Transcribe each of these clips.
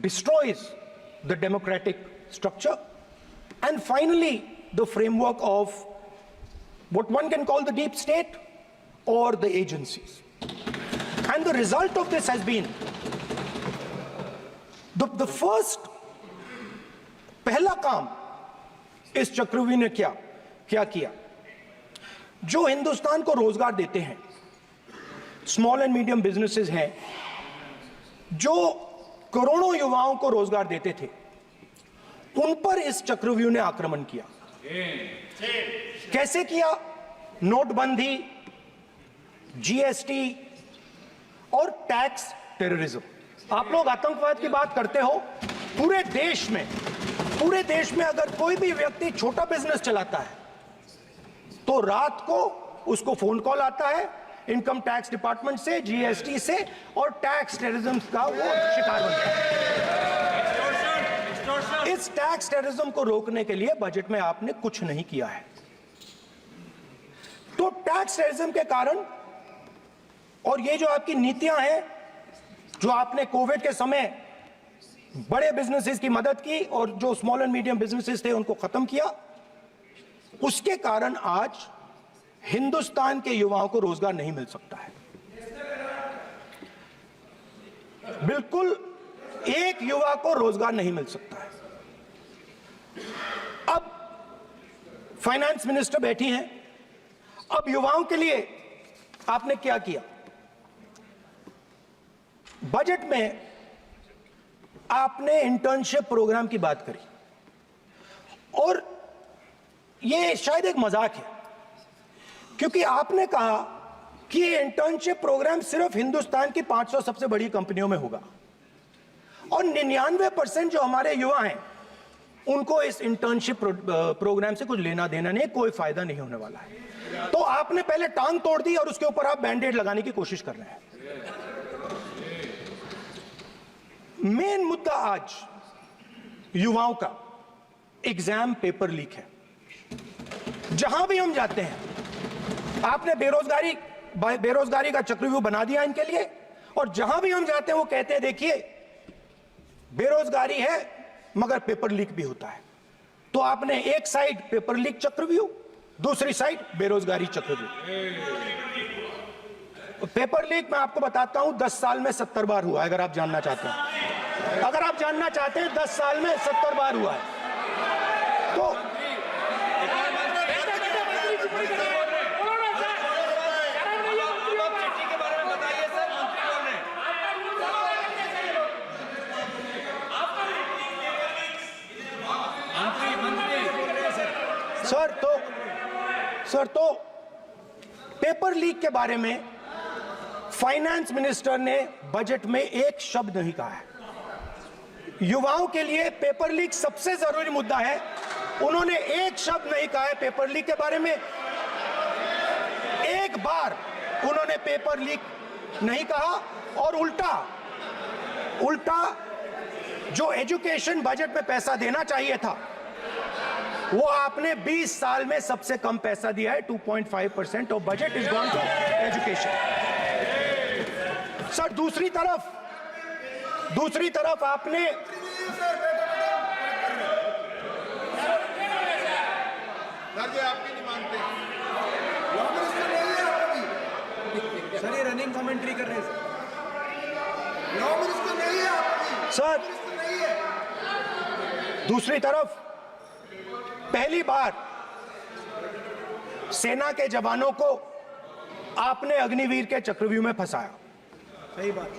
destroys the democratic structure, and finally the framework of what one can call the deep state or the agencies. And the result of this has been the first पहला काम इस चक्रव्यूह ने क्या किया, जो हिंदुस्तान को रोजगार देते हैं, स्मॉल एंड मीडियम बिजनेसेस हैं, जो करोड़ों युवाओं को रोजगार देते थे, उन पर इस चक्रव्यूह ने आक्रमण किया। कैसे किया? नोटबंदी, जीएसटी और टैक्स टेररिज्म। आप लोग आतंकवाद की बात करते हो, पूरे देश में अगर कोई भी व्यक्ति छोटा बिजनेस चलाता है तो रात को उसको फोन कॉल आता है इनकम टैक्स डिपार्टमेंट से, जीएसटी से, और टैक्स टेररिज्म का वो शिकार बनता है। इस टैक्स टेररिज्म को रोकने के लिए बजट में आपने कुछ नहीं किया है। तो टैक्स टेररिज्म के कारण और ये जो आपकी नीतियां हैं, जो आपने कोविड के समय बड़े बिजनेसेस की मदद की और जो स्मॉल एंड मीडियम बिजनेसेस थे उनको खत्म किया, उसके कारण आज हिंदुस्तान के युवाओं को रोजगार नहीं मिल सकता है। बिल्कुल एक युवा को रोजगार नहीं मिल सकता है। अब फाइनेंस मिनिस्टर बैठी हैं, अब युवाओं के लिए आपने क्या किया? बजट में आपने इंटर्नशिप प्रोग्राम की बात करी और यह शायद एक मजाक है, क्योंकि आपने कहा कि ये इंटर्नशिप प्रोग्राम सिर्फ हिंदुस्तान की 500 सबसे बड़ी कंपनियों में होगा और 99% जो हमारे युवा हैं उनको इस इंटर्नशिप प्रोग्राम से कुछ लेना देना नहीं, कोई फायदा नहीं होने वाला है। तो आपने पहले टांग तोड़ दी और उसके ऊपर आप बैंडेड लगाने की कोशिश कर रहे हैं। मेन मुद्दा आज युवाओं का एग्जाम पेपर लीक है। जहां भी हम जाते हैं, आपने बेरोजगारी का चक्रव्यूह बना दिया इनके लिए, और जहां भी हम जाते हैं वो कहते हैं देखिए बेरोजगारी है मगर पेपर लीक भी होता है। तो आपने एक साइड पेपर लीक चक्रव्यूह, दूसरी साइड बेरोजगारी चक्रव्यूह। पेपर लीक मैं आपको बताता हूं 10 साल में 70 बार हुआ है। अगर आप जानना चाहते हैं, 10 साल में 70 बार हुआ है। तो सर तो पेपर लीक के बारे में फाइनेंस मिनिस्टर ने बजट में एक शब्द नहीं कहा है। युवाओं के लिए पेपर लीक सबसे जरूरी मुद्दा है, उन्होंने एक शब्द नहीं कहा है पेपर लीक के बारे में। एक बार उन्होंने पेपर लीक नहीं कहा और उल्टा जो एजुकेशन बजट में पैसा देना चाहिए था वो आपने 20 साल में सबसे कम पैसा दिया है। 2.5% of budget is gone to education. Sir दूसरी तरफ आपने आपकी नहीं मानते सर, ये रनिंग कमेंट्री कर रहे हैं सर। दूसरी तरफ पहली बार सेना के जवानों को आपने अग्निवीर के चक्रव्यूह में फंसाया। सही बात।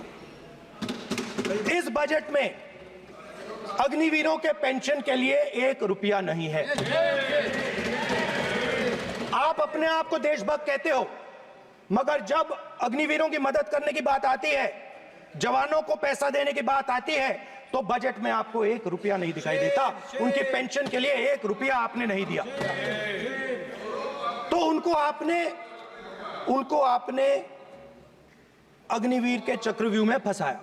इस बजट में अग्निवीरों के पेंशन के लिए 1 रुपया नहीं है। आप अपने आप को देशभक्त कहते हो, मगर जब अग्निवीरों की मदद करने की बात आती है, जवानों को पैसा देने की बात आती है, तो बजट में आपको 1 रुपया नहीं दिखाई देता। उनकी पेंशन के लिए 1 रुपया आपने नहीं दिया। तो उनको आपने अग्निवीर के चक्रव्यूह में फंसाया।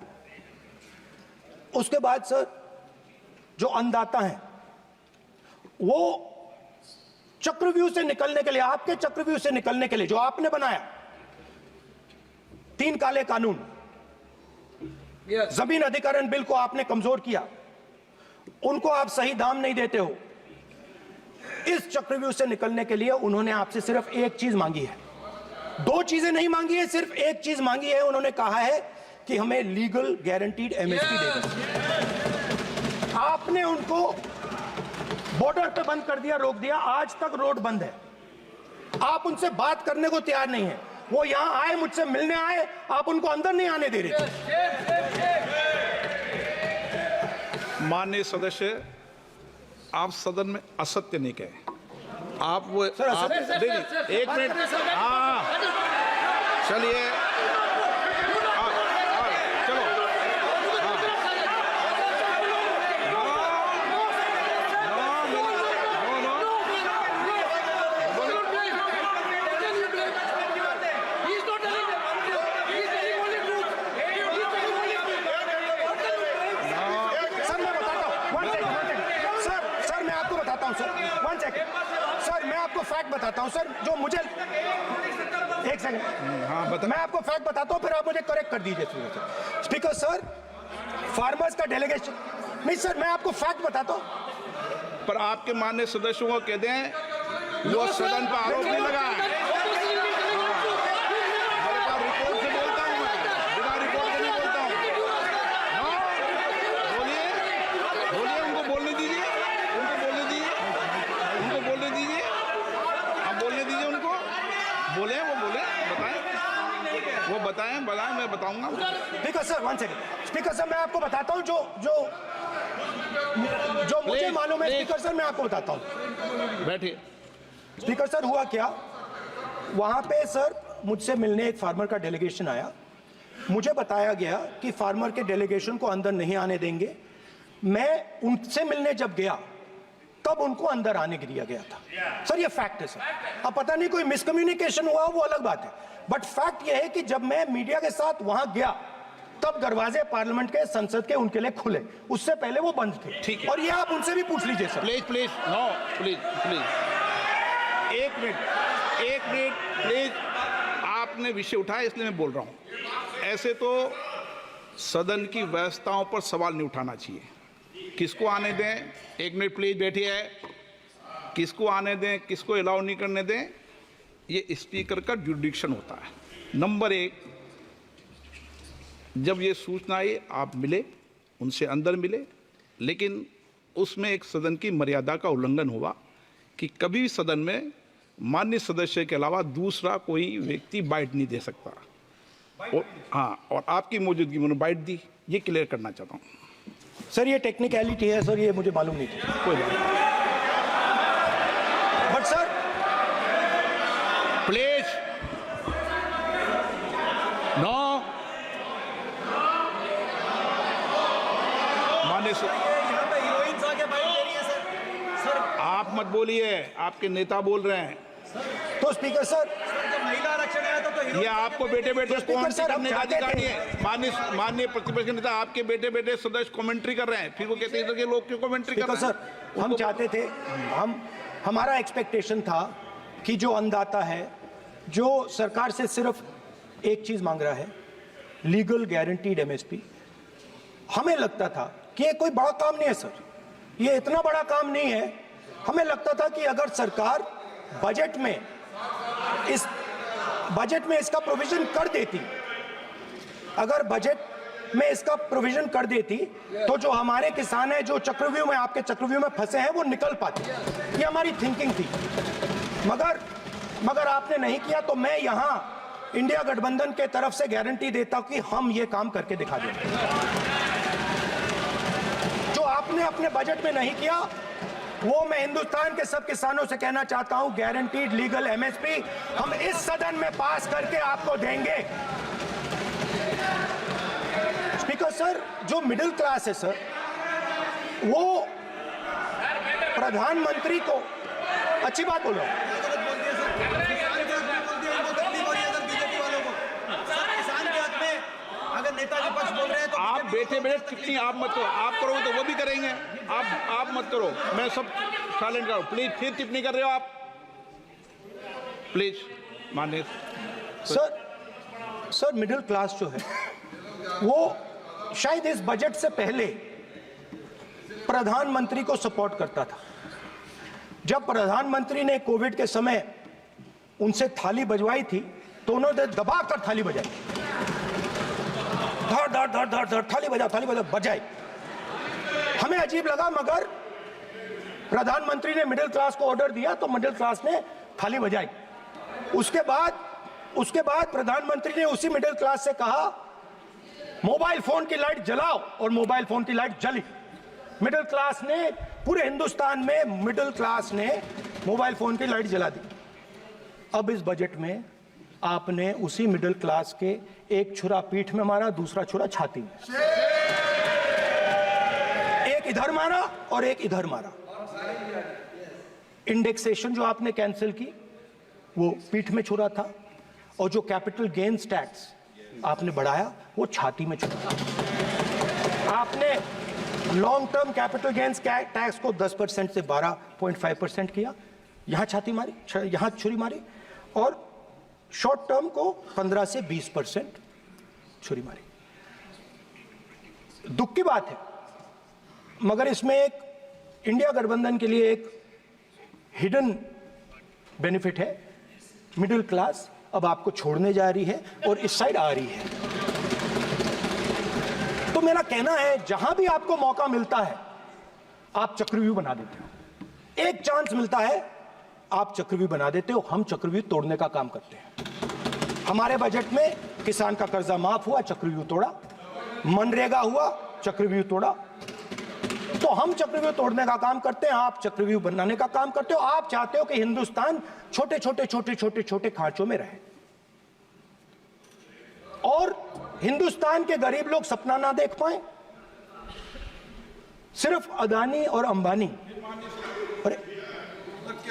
उसके बाद सर जो अन्नदाता हैं वो चक्रव्यूह से निकलने के लिए, आपके चक्रव्यूह से निकलने के लिए जो आपने बनाया 3 काले कानून, जमीन अधिग्रहण बिल को आपने कमजोर किया, उनको आप सही दाम नहीं देते हो। इस चक्रव्यूह से निकलने के लिए उन्होंने आपसे सिर्फ एक चीज मांगी है, दो चीजें नहीं मांगी है, सिर्फ एक चीज मांगी है। उन्होंने कहा है कि हमें लीगल गारंटीड एमएसपी दे दो। आपने उनको बॉर्डर पे बंद कर दिया, रोक दिया, आज तक रोड बंद है। आप उनसे बात करने को तैयार नहीं है। वो यहां आए, मुझसे मिलने आए, आप उनको अंदर नहीं आने दे रहे थे। माननीय सदस्य, आप सदन में असत्य नहीं कहे। आप वो आप एक मिनट, हाँ चलिए, चलो, सर मैं आपको फैक्ट बताता हूं सर, जो मुझे एक सेकंड, हाँ बता, मैं आपको फैक्ट बताता हूं, फिर आप मुझे करेक्ट कर दीजिए स्पीकर सर। फार्मर्स का डेलीगेशन नहीं सर, मैं आपको फैक्ट बताता हूं। पर आपके माननीय सदस्यों को कह दें वो सदन पर आरोप नहीं लगाए। रिपोर्ट से बोलता हूं मैं, बिना रिपोर्ट के नहीं बोलता हूं। बोलिए बोलिए, उनको बोलने दीजिए, उनको बोलने दीजिए, उनको बोलने दीजिए, आप बोलने दीजिए उनको, बोले वो बोले, बताएं, वो बताएं, मैं बताऊंगा। Speaker sir one second, speaker sir मैं आपको बताता हूं जो जो जो मुझे मालूम है। स्पीकर सर मैं आपको बताता हूं, बैठिए। स्पीकर सर हुआ क्या, वहां पे सर मुझसे मिलने एक फार्मर का डेलीगेशन आया। मुझे बताया गया कि फार्मर के डेलीगेशन को अंदर नहीं आने देंगे। मैं उनसे मिलने जब गया तब उनको अंदर आने के दिया गया था। सर ये फैक्ट है सर। अब पता नहीं कोई मिसकम्युनिकेशन हुआ, वो अलग बात है, बट फैक्ट ये है कि जब मैं मीडिया के साथ वहां गया तब दरवाजे पार्लियामेंट के, संसद के उनके लिए खुले, उससे पहले वो बंद थे। ठीक है, और ये आप उनसे भी पूछ लीजिए sir. Please please, no please please, एक मिनट प्लीज। आपने विषय उठाया इसलिए मैं बोल रहा हूं। ऐसे तो सदन की व्यवस्थाओं पर सवाल नहीं उठाना चाहिए। किसको आने दें, एक मिनट प्लीज बैठिए, किसको आने दें, किसको अलाउ नहीं करने दें, ये स्पीकर का जुडिक्शन होता है। नंबर एक, जब ये सूचना आई आप मिले, उनसे अंदर मिले, लेकिन उसमें एक सदन की मर्यादा का उल्लंघन हुआ कि कभी भी सदन में माननीय सदस्य के अलावा दूसरा कोई व्यक्ति बाइट नहीं दे सकता। और हाँ, और आपकी मौजूदगी में उन्होंने बाइट दी, ये क्लियर करना चाहता हूँ। सर ये टेक्निकलिटी है सर, ये मुझे मालूम नहीं थी। कोई बात नहीं, बट सर प्लीज नो। माननीय आप मत बोलिए, आपके नेता बोल रहे हैं। तो स्पीकर सर, महिला आरक्षण आया था तो ये आपको बेटे बेटे कमेंट्री सर, हम करने का चाहते अधिकार थे। नहीं है। माननीय प्रतिपक्ष के नेता आपके बेटे बेटे सदस्य कमेंट्री कर रहे हैं, फिर वो कहते हैं कि लोग क्यों कमेंट्री कर रहे हैं। सर हम चाहते थे, हमारा एक्सपेक्टेशन था कि जो अन्नदाता है, जो सरकार से सिर्फ एक चीज मांग रहा है, लीगल गारंटीड एमएसपी, हमें लगता था कि ये कोई बड़ा काम नहीं है सर, ये इतना बड़ा काम नहीं है। हमें लगता था कि अगर सरकार बजट में इसका प्रोविजन कर देती, अगर बजट में इसका प्रोविजन कर देती, तो जो हमारे किसान हैं जो चक्रव्यूह में, आपके चक्रव्यूह में फंसे हैं, वो निकल पाते। ये हमारी थिंकिंग थी, मगर आपने नहीं किया। तो मैं यहां इंडिया गठबंधन के तरफ से गारंटी देता हूं कि हम ये काम करके दिखा देंगे। जो आपने अपने बजट में नहीं किया, वो मैं हिंदुस्तान के सब किसानों से कहना चाहता हूं, गारंटीड लीगल एमएसपी हम इस सदन में पास करके आपको देंगे। स्पीकर सर, जो मिडिल क्लास है सर, वो प्रधानमंत्री को, अच्छी बात बोलो, अगर नेताजी पक्ष बोल रहे हैं तो आप बैठे बैठे टिप्पणी आप मत करो, आप करोगे तो वो भी करेंगे, आप मत करो, मैं सब साइलेंट करो। प्लीज फिर टिप्पणी कर रहे हो आप, प्लीज। माननीय सर मिडिल क्लास जो है वो शायद इस बजट से पहले प्रधानमंत्री को सपोर्ट करता था। जब प्रधानमंत्री ने कोविड के समय उनसे थाली बजवाई थी तो उन्होंने दबाकर थाली बजाई, धड़ धड़ धड़ धड़ धड़ थाली बजा बजाई। हमें अजीब लगा, मगर प्रधानमंत्री ने मिडिल क्लास को ऑर्डर दिया तो मिडिल क्लास ने थाली बजाई। उसके बाद प्रधानमंत्री ने उसी मिडिल क्लास से कहा मोबाइल फोन की लाइट जलाओ, और मोबाइल फोन की लाइट जली। मिडिल क्लास ने, पूरे हिंदुस्तान में मिडिल क्लास ने मोबाइल फोन की लाइट जला दी। अब इस बजट में आपने उसी मिडिल क्लास के एक छुरा पीठ में मारा, दूसरा छुरा छाती में, एक इधर मारा और एक इधर मारा। इंडेक्सेशन जो आपने कैंसिल की वो पीठ में छुरा था, और जो कैपिटल गेन्स टैक्स आपने बढ़ाया वो छाती में छुरा था। आपने long term capital gains tax को 10% से 12.5% किया, यहां छाती मारी, यहां छुरी मारी, और शॉर्ट टर्म को 15 से 20% छुरी मारी। दुख की बात है, मगर इसमें एक इंडिया गठबंधन के लिए एक हिडन बेनिफिट है। मिडिल क्लास अब आपको छोड़ने जा रही है और इस साइड आ रही है। तो मेरा कहना है, जहां भी आपको मौका मिलता है आप चक्रव्यूह बना देते हो। एक चांस मिलता है आप चक्रव्यूह बना देते हो। हम चक्रव्यूह तोड़ने का काम करते हैं। हमारे बजट में किसान का कर्जा माफ हुआ, चक्रव्यूह तोड़ा। मनरेगा हुआ, चक्रव्यूह तोड़ा। तो हम चक्रव्यूह तोड़ने का काम करते हैं, आप चक्रव्यूह बनाने का काम करते हो। आप चाहते हो कि हिंदुस्तान छोटे छोटे खांचों में रहे, और हिंदुस्तान के गरीब लोग सपना ना देख पाए। सिर्फ अदानी और अंबानी। अरे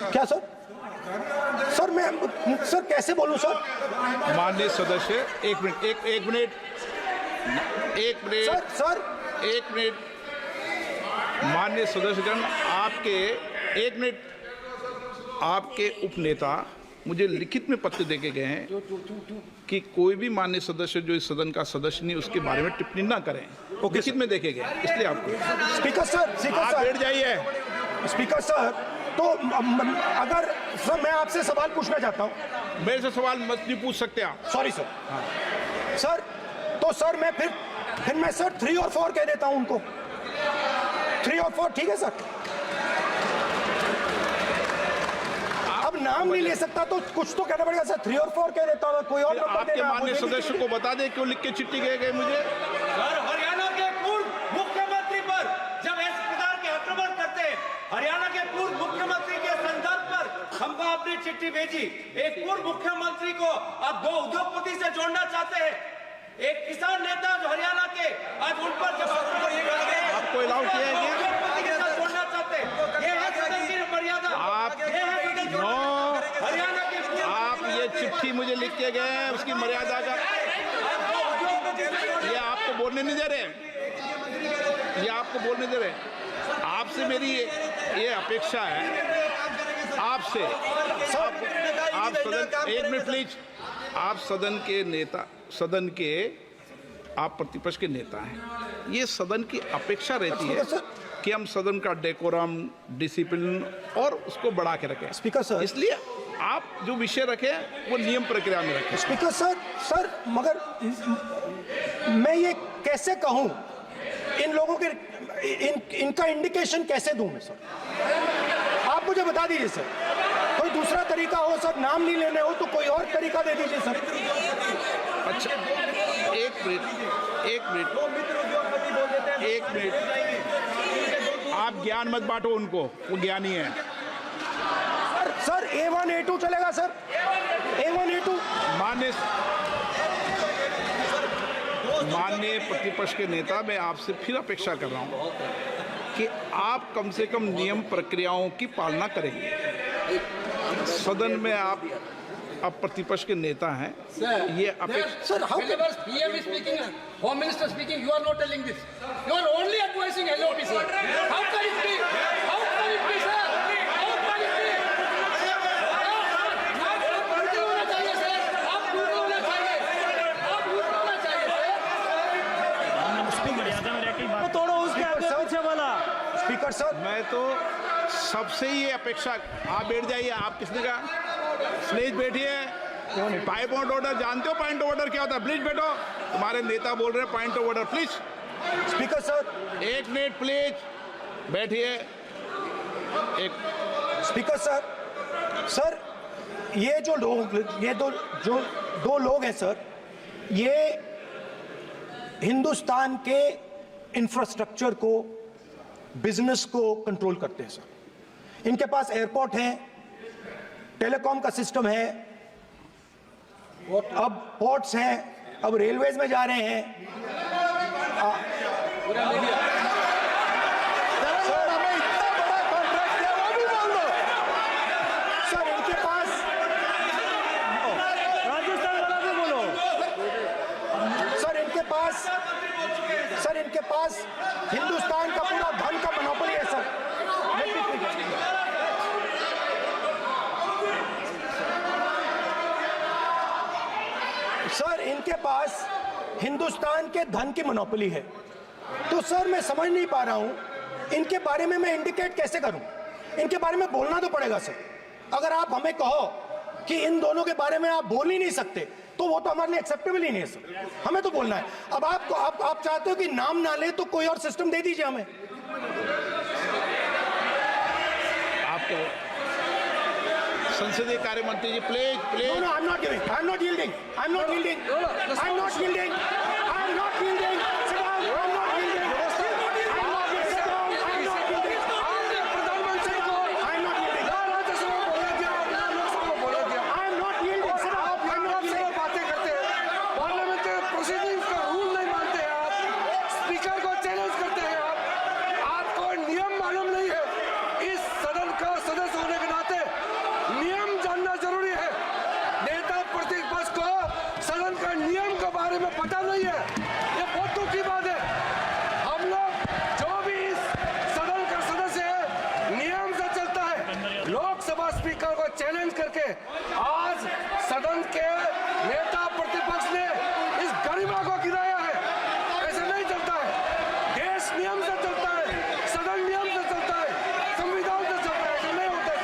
क्या सर मैं सर कैसे बोलूं सर? माननीय सदस्य, एक मिनट सर माननीय सदस्यगण, आपके उपनेता मुझे लिखित में पत्र देके गए हैं कि कोई भी माननीय सदस्य जो इस सदन का सदस्य नहीं उसके बारे में टिप्पणी ना करें। लिखित में देखे गए, इसलिए आपको। स्पीकर सर आप बैठ जाइए। स्पीकर सर, तो अगर सर मैं आपसे सवाल पूछना चाहता हूं। मेरे से सवाल मत नहीं पूछ सकते आप। Sorry sir. सर तो सर मैं फिर मैं सर 3 और 4 कह देता हूं उनको। 3 और 4 ठीक है सर? अब नाम नहीं ले सकता तो कुछ तो कहना पड़ेगा सर। 3 और 4 कह देता हूं, कोई और नंबर आपके देना। माननीय सदस्य को बता दें क्यों लिख के चिट्ठी गए मुझे। सर, हरियाणा के पूर्व मुख्यमंत्री पर जब इस प्रकार के आक्रमण करते हैं, हरियाणा के पूर्व मुख्यमंत्री के संदर्भ पर हमको आपने चिट्ठी भेजी। एक पूर्व मुख्यमंत्री को आप 2 उद्योगपति से जोड़ना चाहते हैं, एक किसान नेता जो हरियाणा के, आज उन पर जब आपको अलाउ किया है उद्योगपति के साथ जोड़ना चाहते हैं। ये है सदन की मर्यादा। हरियाणा के आप ये चिट्ठी मुझे लिख के गए हैं, उसकी मर्यादा का ये आपको बोलने नहीं दे रहे, ये आपको बोलने दे रहे। आपसे मेरी ये अपेक्षा है आपसे। आप सदन, एक मिनट प्लीज। आप सदन के नेता, सदन के आप प्रतिपक्ष के नेता हैं। ये सदन की अपेक्षा रहती है कि हम सदन का डेकोरम, डिसिप्लिन और उसको बढ़ा के रखें। स्पीकर सर, इसलिए आप जो विषय रखें वो नियम प्रक्रिया में रखें। स्पीकर सर मगर मैं ये कैसे कहूं, इन लोगों के इनका इंडिकेशन कैसे दूं मैं सर? आप मुझे बता दीजिए सर, कोई दूसरा तरीका हो सर, नाम नहीं लेने हो तो कोई और तरीका दे दीजिए सर। अच्छा, एक मिनट, आप ज्ञान मत बांटो उनको, वो ज्ञानी है। सर A1 A2 चलेगा सर, A1 A2। माननीय प्रतिपक्ष के नेता, मैं आपसे फिर अपेक्षा कर रहा हूं कि आप कम से कम नियम प्रक्रियाओं की पालना करेंगे। सदन में आप अब प्रतिपक्ष के नेता हैं, ये अपेक्षा। Sir PM is speaking, Home Minister speaking, you are not telling this. You are only advising LOP, sir. How can it be? How can it be, sir? How can it be? आप duty होना चाहिए sir, आप duty होना चाहिए, आप duty होना चाहिए sir. वाला। स्पीकर सर, मैं तो सबसे ये अपेक्षा, आप बैठ जाइए। आप किसने कहा? प्लीज बैठिए। पॉइंट ऑफ ऑर्डर जानते हो? पॉइंट ऑफ ऑर्डर क्या होता है? प्लीज बैठो। तुम्हारे नेता बोल रहे हैं point of order, please. Speaker sir, एक मिनट प्लीज, बैठिए। एक स्पीकर सर, सर ये जो लोग, ये दो लोग हैं सर, ये हिंदुस्तान के इंफ्रास्ट्रक्चर को, बिजनेस को कंट्रोल करते हैं सर। इनके पास एयरपोर्ट है, टेलीकॉम का सिस्टम है, अब पोर्ट्स हैं, अब रेलवेज में जा रहे हैं। सर, हमें इतना बड़ा कॉन्ट्रैक्ट दिया, वो भी बोल दो। सर इनके पास, राजस्थान वाला भी बोलो। सर इनके पास हिंदुस्तान का पूरा धन का मोनोपोली है सर। सर इनके पास हिंदुस्तान के धन की मोनोपोली है। तो सर मैं समझ नहीं पा रहा हूं इनके बारे में मैं इंडिकेट कैसे करूं। इनके बारे में बोलना तो पड़ेगा सर। अगर आप हमें कहो कि इन दोनों के बारे में आप बोल ही नहीं सकते तो वो तो हमारे लिए एक्सेप्टेबल ही नहीं है सर। हमें तो बोलना है। अब आप चाहते हो कि नाम ना ले तो कोई और सिस्टम दे दीजिए हमें। आपको संसदीय कार्य मंत्री जी, please please. No, I'm not giving. I'm not yielding. I'm not yielding. I'm not yielding. I'm not yielding. Sit down. I'm not yielding. I'm not yielding. Sit down. I'm not yielding. प्रधानमंत्री को I'm not yielding. Rajya Sabha में बोला गया, लोकसभा में बोला गया। I'm not yielding. Sit down. आप I'm not Lok Sabha yielding. बातें करते हैं, पार्लियामेंट्री प्रोसीडिंग्स का रूल नहीं मानते हैं आप, स्पीकर को चैलेंज करते हैं आप। आपको नियम मालूम नहीं है। इस सदन का सदस्य होने के नाते नियम जानना जरूरी है। नेता प्रतिपक्ष को सदन का नियम के बारे में पता नहीं है, ये बहुत दुख की बात है। हम लोग जो भी इस सदन का सदस्य है नियम से चलता है। लोकसभा स्पीकर को चैलेंज करके आज सदन के नेता प्रतिपक्ष ने इस गरिमा को गिराया है। ऐसे नहीं चलता है। देश नियम से चलता है, सदन नियम से चलता है, संविधान से चलता है। ऐसे नहीं होता है।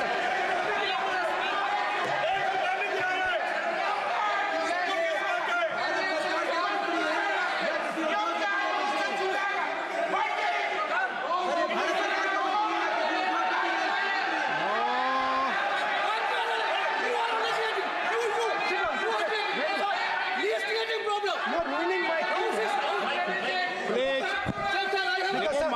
You're ruining my प्लीज देखो,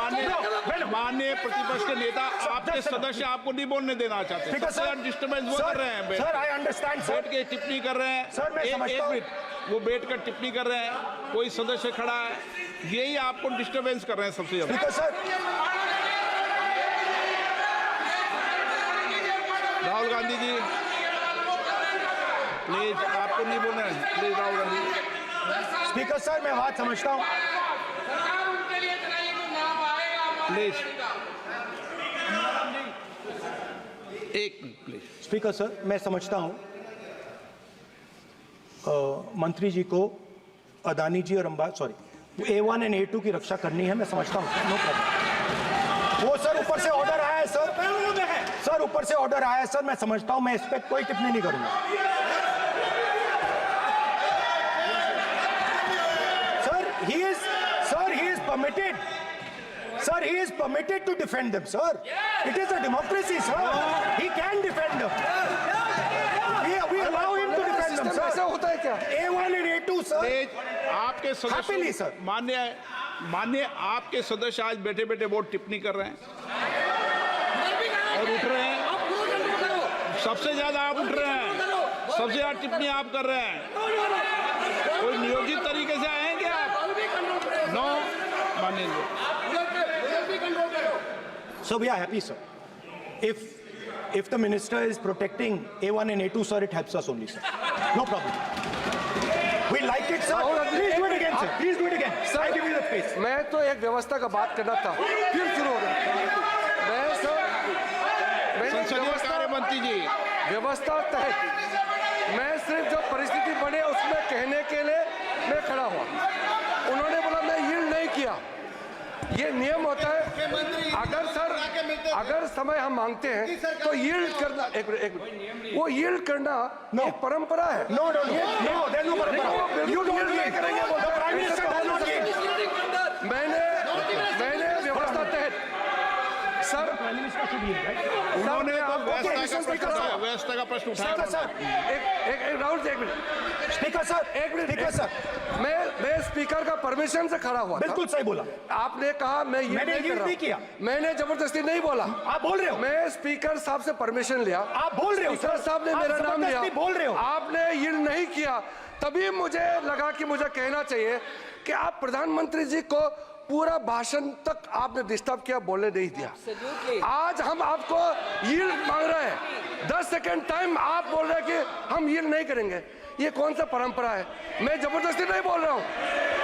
माननीय प्रतिपक्ष के नेता, आपके सदस्य आपको नहीं बोलने देना चाहते। Speaker, सबसे ज्यादा डिस्टर्बेंस वो कर रहे हैं। Sir I understand sir. बैठ के टिप्पणी कर रहे हैं। सर, मैं समझता एक हूं। मिनट, वो बैठ कर टिप्पणी कर रहे हैं, कोई सदस्य खड़ा है, यही आपको डिस्टर्बेंस कर रहे हैं सबसे ज्यादा। Speaker sir, Rahul Gandhi ji please, आपको नहीं बोलना है। Please Rahul Gandhi. Speaker sir मैं बात समझता हूँ। प्लीज एक मिनट प्लीज। स्पीकर सर मैं समझता हूँ मंत्री जी को अदानी जी और A1 और A2 की रक्षा करनी है। मैं समझता हूँ, नो प्रॉब्लम। वो सर ऊपर से ऑर्डर आया है सर। सर ऊपर से ऑर्डर आया है सर, मैं समझता हूँ। मैं इस पर कोई टिप्पणी नहीं करूंगा। Sir, he is permitted. Sir, he is permitted to defend them, sir. It is a democracy, sir. He can defend them. We allow him to defend them, ऐसा sir. होता है क्या? A1 and A2, sir. Please आपके Happily, सदस्य, sir. मान्य आपके सदस्य आज बैठे बैठे बहुत टिप्पणी कर रहे हैं और उठ रहे हैं। सबसे ज्यादा आप उठ रहे हैं, सबसे ज्यादा टिप्पणी आप कर रहे हैं। कोई नियोजित तरीके से आए हैं क्या आप? नो माननीय। So we are happy, sir. If the minister is protecting A1 and A2, sir, it helps us only, sir. No problem. We like it, sir. Please do it again, sir. Please do it again. Sir, I give you the space. मैं तो एक व्यवस्था का बात करना था, फिर शुरू हो गया। मैं संसदीय कार्य मंत्री जी, व्यवस्था तहत मैं सिर्फ जो परिस्थिति बने उसमें कहने के लिए मैं खड़ा हुआ। उन्होंने बोला मैं यील्ड नहीं किया। ये नियम होता है। अगर सर अगर समय हम मांगते हैं तो यील्ड करना, एक मिनट, वो यील्ड करना एक परंपरा है। No, no, no. No, there's no परंपरा। वो बिल्कुल You don't yield नहीं yield. करेंगे बोलते The हैं। Prime Minister does not yield. मैंने व्यवस्था तहत सर उन्होंने तो व्यवस्था का प्रश्न उठाया। सर, एक राहुल जी, एक मिनट, स्पीकर सर, एक मिनट, स्पीकर सर, मैं स्पीकर का परमिशन से खड़ा हुआ था। बिल्कुल सही बोला। आपने कहा मैं yield मैंने नहीं कर yield रहा नहीं हूं। किया। मैंने जबरदस्ती नहीं बोला। आप बोल रहे हो। मैं स्पीकर साहब से परमिशन लिया। आप बोल रहे हो स्पीकर सर। साहब ने आप मेरा नाम लिया। जबरदस्ती बोल रहे हो। आपने yield नहीं किया, तभी मुझे लगा कि मुझे कहना चाहिए कि आप प्रधानमंत्री जी को पूरा भाषण तक आपने डिस्टर्ब किया, बोलने नहीं दिया। आज हम आपको yield मांग रहे हैं, 10 सेकंड टाइम आप बोल रहे हैं कि हम yield नहीं करेंगे। ये कौन सा परंपरा है? मैं जबरदस्ती नहीं बोल रहा हूँ,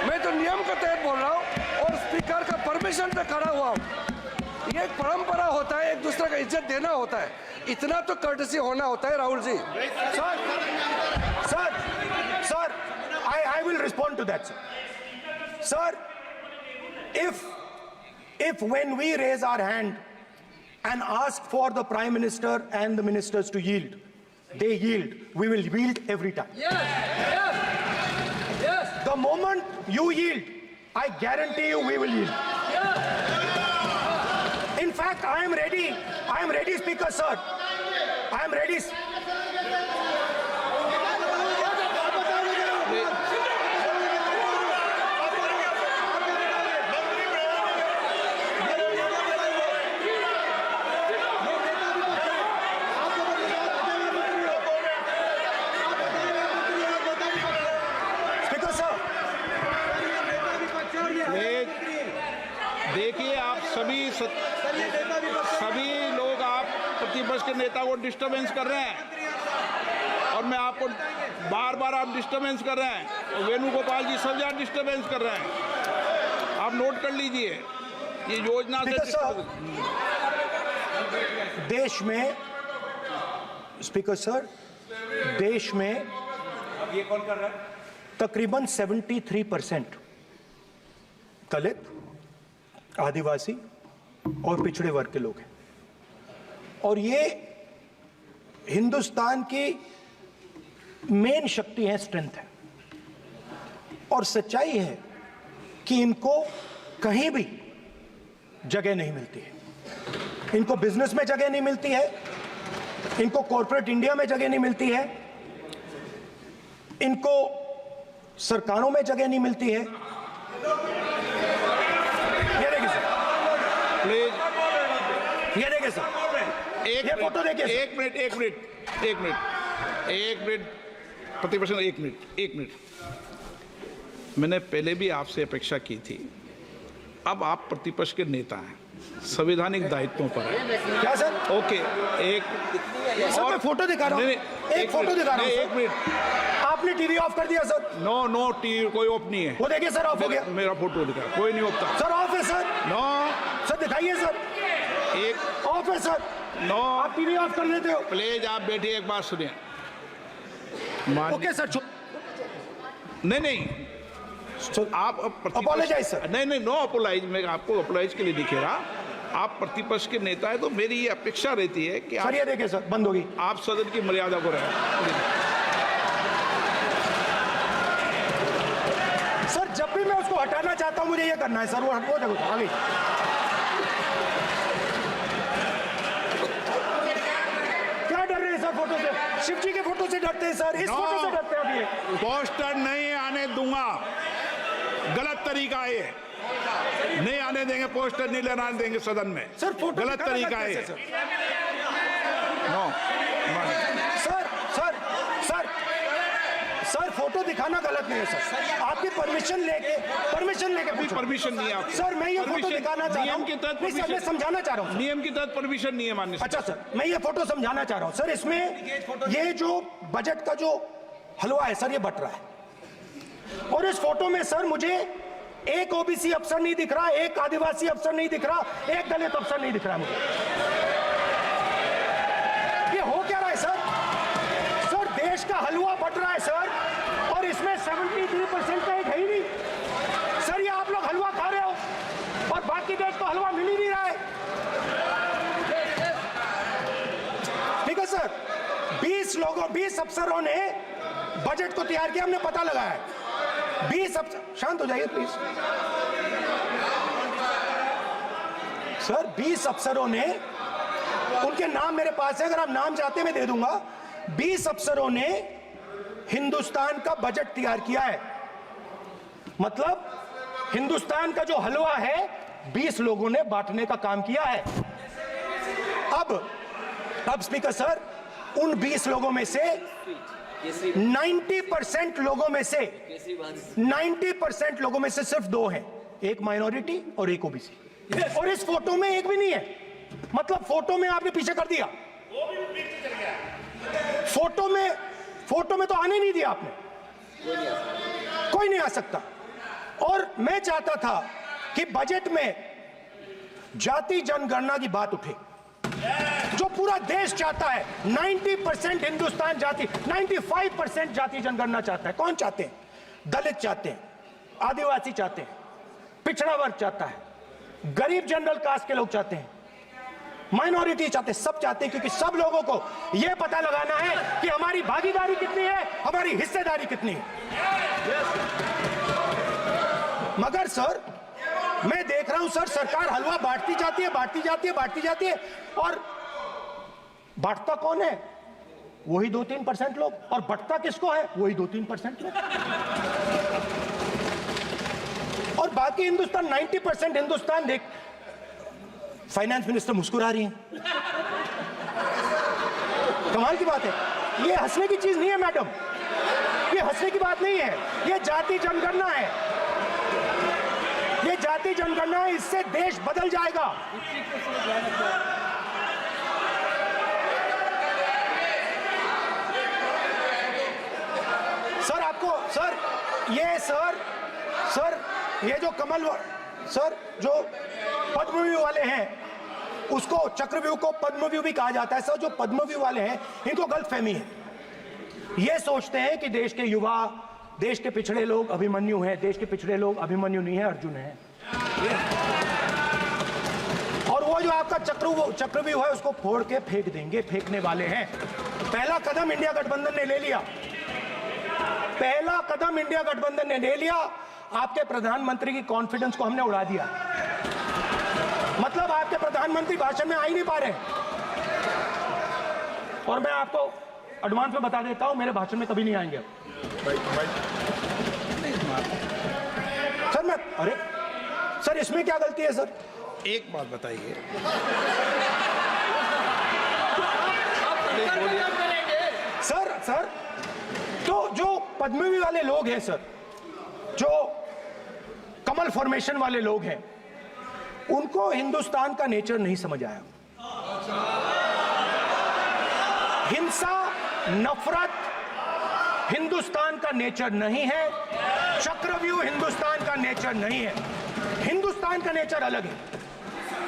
मैं तो नियम के तहत बोल रहा हूँ और स्पीकर का परमिशन से खड़ा हुआ हूँ। ये एक परंपरा होता है, एक दूसरे का इज्जत देना होता है, इतना तो कर्टसी होना होता है। Rahul ji, Sir, I will respond to that, sir. Sir, if when we raise our hand and ask for the Prime Minister and the ministers to yield, they yield, we will yield every time. Yes. The moment you yield, I guarantee you we will yield. In fact, I am ready, Speaker, sir. I am ready. Speaker, sir. देखिए, आप सभी लोग आप प्रतिपक्ष के नेता को disturbance कर रहे हैं और मैं आपको बार आप डिस्टर्बेंस कर रहे हैं और वेणुगोपाल जी सब जगह डिस्टर्बेंस कर रहे हैं। आप नोट कर लीजिए, ये योजना से स्पीकर सर, देश में ये कौन कर रहा है? तकरीबन 73% दलित, आदिवासी और पिछड़े वर्ग के लोग हैं और ये हिंदुस्तान की मेन शक्ति है, स्ट्रेंथ है और सच्चाई है कि इनको कहीं भी जगह नहीं मिलती है। इनको बिजनेस में जगह नहीं मिलती है, इनको कॉर्पोरेट इंडिया में जगह नहीं मिलती है, इनको सरकारों में जगह नहीं मिलती है। ये देखिए सर, प्लीज ये देखिए सर, ये फोटो देखिए सर। एक मिनट प्रतिपक्ष, एक मिनट। मैंने पहले भी आपसे अपेक्षा की थी, अब आप प्रतिपक्ष के नेता हैं, संवैधानिक दायित्वों पर है। क्या सर? ओके, एक सर मैं फोटो दिखा रहा हूँ, एक फोटो दिखा रहा हूँ। एक मिनट, आपने टीवी ऑफ कर दिया सर? नो टीवी कोई ऑफ नहीं है। वो देखिए सर, ऑफ हो गया। मेरा फोटो दिखा, कोई नहीं होता सर ऑफ है सर। नो सर दिखाइए सर, एक ऑफ है सर। नो आप टीवी ऑफ कर देते हो। प्लीज आप बैठिए, एक बात सुनिए। ओके सर, नहीं आप Apologize, sir. नहीं नो अपोलाइज, मैं आपको अपोलाइज के लिए दिखे रहा। आप प्रतिपक्ष के नेता है तो मेरी ये अपेक्षा रहती है कि सर ये देखिए सर, बंद होगी। आप सदन की मर्यादा को रखें। सर जब भी मैं उसको हटाना चाहता हूं मुझे ये करना है सर, वो देखो आगे। क्या डर रहे हैं सर फोटो से? शिव जी के फोटो से डरते हैं सर, इस फोटो से डरते हैं अभी ये। पोस्टर नहीं आने दूंगा, गलत तरीका है ये, नहीं आने देंगे, पोस्टर नहीं लेना देंगे सदन में। सर फोटो गलत तरीका है ये। नो सर फोटो दिखाना गलत नहीं है सर, आपकी परमिशन लेके परमिशन नहीं है आपको। सर मैं ये फोटो दिखाना चाह रहा हूँ, नियम के तहत नहीं सर मैं समझाना चाह रहा हूँ। नियम के तहत परमिशन नहीं है माननीय। अच्छा सर मैं ये फोटो समझाना चाह रहा हूँ सर, इसमें ये जो बजट का जो हलवा है सर ये बट रहा है और इस फोटो में सर मुझे एक ओबीसी अफसर नहीं दिख रहा, एक आदिवासी अफसर नहीं दिख रहा, एक दलित अफसर नहीं दिख रहा मुझे। ये हो क्या रहा है सर? सर देश का हलवा बट रहा है सर और इसमें 73% का एक है ही नहीं सर। ये आप लोग हलवा खा रहे हो, और बाकी देश को हलवा मिल ही नहीं रहा है। ठीक है सर, 20 अफसरों ने बजट को तैयार किया, हमने पता लगाया है। 20 अफसर, शांत हो जाइए प्लीज सर। 20 अफसरों ने, उनके नाम मेरे पास है, अगर आप नाम चाहते हैं मैं दे दूंगा। 20 अफसरों ने हिंदुस्तान का बजट तैयार किया है। मतलब हिंदुस्तान का जो हलवा है 20 लोगों ने बांटने का काम किया है। अब स्पीकर सर, उन 20 लोगों में से 90% लोगों में से 90% लोगों में से सिर्फ 2 हैं, एक माइनॉरिटी और एक ओबीसी। और इस फोटो में एक भी नहीं है। मतलब फोटो में आपने पीछे कर दिया, फोटो में तो आने नहीं दिया आपने, कोई नहीं आ सकता। और मैं चाहता था कि बजट में जाति जनगणना की बात उठे, जो पूरा देश चाहता है। 90% हिंदुस्तान जाति, 95% जाति जनगणना चाहता है। कौन चाहते हैं? दलित चाहते हैं, आदिवासी चाहते हैं, पिछड़ा वर्ग चाहता है, गरीब जनरल कास्ट के लोग चाहते हैं, माइनॉरिटी चाहते हैं, सब चाहते हैं, क्योंकि सब लोगों को यह पता लगाना है कि हमारी भागीदारी कितनी है, हमारी हिस्सेदारी कितनी है। मगर सर, मैं देख रहा हूं सर, सरकार हलवा बांटती जाती है, और बांटता कौन है? वही 2-3% लोग, और बंटता किसको है? वही 2-3% लोग। और बाकी हिंदुस्तान, 90% हिंदुस्तान देख। फाइनेंस मिनिस्टर मुस्कुरा रही हैं, कमाल की बात है। ये हंसने की चीज नहीं है मैडम, ये हंसने की बात नहीं है, ये जाति जनगणना है, ये जाति जनगणना है। इससे देश बदल जाएगा। सर आपको सर ये जो सर जो पद्मव्यूह वाले हैं, उसको चक्रव्यूह को पद्मव्यूह भी कहा जाता है। सर जो पद्मव्यूह वाले हैं, इनको गलतफहमी है। ये सोचते हैं कि देश के युवा, देश के पिछड़े लोग अभिमन्यु हैं। देश के पिछड़े लोग अभिमन्यु नहीं है, अर्जुन है। और वो जो आपका चक्रव्यूह है, उसको फोड़ के फेंक देंगे, फेंकने वाले हैं। पहला कदम इंडिया गठबंधन ने ले लिया, पहला कदम इंडिया गठबंधन ने ले लिया। आपके प्रधानमंत्री की कॉन्फिडेंस को हमने उड़ा दिया। मतलब आपके प्रधानमंत्री भाषण में आ ही नहीं पा रहे। और मैं आपको एडवांस में बता देता हूं, मेरे भाषण में कभी नहीं आएंगे सर। अरे सर, इसमें क्या गलती है सर? एक बात बताइए, सर तो जो पद्मव्यूह वाले लोग हैं सर, जो कमल फॉर्मेशन वाले लोग हैं, उनको हिंदुस्तान का नेचर नहीं समझ आया। हिंसा, नफरत हिंदुस्तान का नेचर नहीं है। चक्रव्यूह हिंदुस्तान का नेचर नहीं है। हिंदुस्तान का नेचर अलग है।